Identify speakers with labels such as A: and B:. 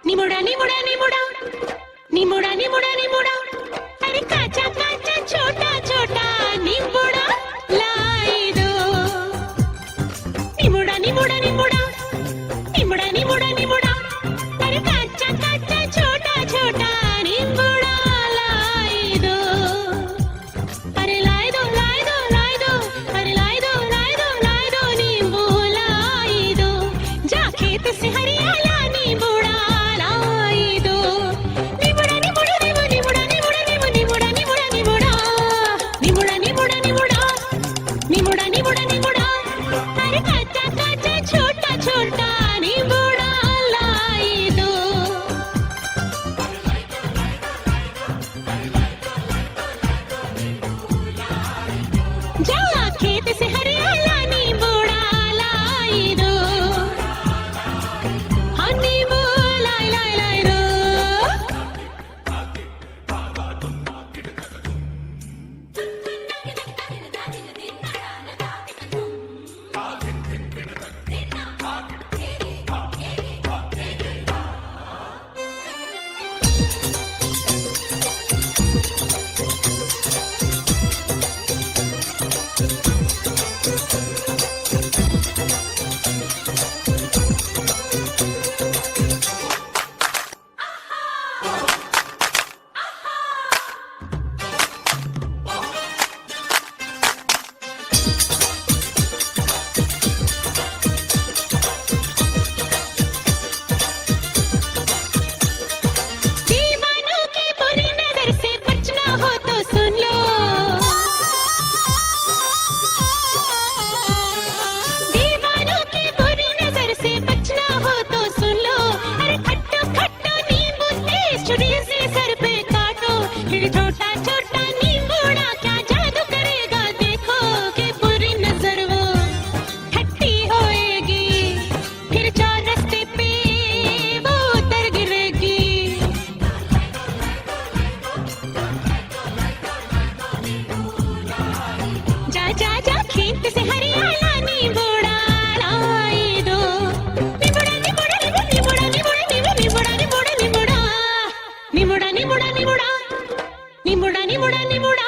A: निमुड़ा निमुड़ा निमुड़ा निमुड़ा निमुड़ा निमुड़ा अरे काचा काचा छोटा छोटा निमुड़ा लाई दो निमुड़ा निमुड़ा निमुड़ा निमुड़ा निमुड़ा निमुड़ा अरे काचा काचा छोटा छोटा निमुड़ा लाई दो अरे लाई दो लाई दो लाई दो अरे लाई दो लाई दो लाई दो नींबू लाई दो जा खेत से हरियाला नींबूड़ा निमुड़ा निमुड़ा निमुड़ा अरे काचा काचा छोटा छोटा निमुड़ा लाई दो जा खेत से हरियाला निमुड़ा लाई दो हाँ नींबू लाई लाई लाई दो छोटा छोटा नींबूड़ा क्या जादू करेगा देखो कि बुरी नजर वो खट्टी होएगी फिर चौरस्ते पे वो उतर गिरेगी जा जा जा खेत से हरियाला नींबूड़ा लाई दो निमुड़ा निमुड़ा निमुड़ा निमुड़ा निमुड़ा निमुड़ा निमुड़ा निमुड़ा निमुड़ा निमुड़ा निमुड़ा निमुड़ा निमुड़ा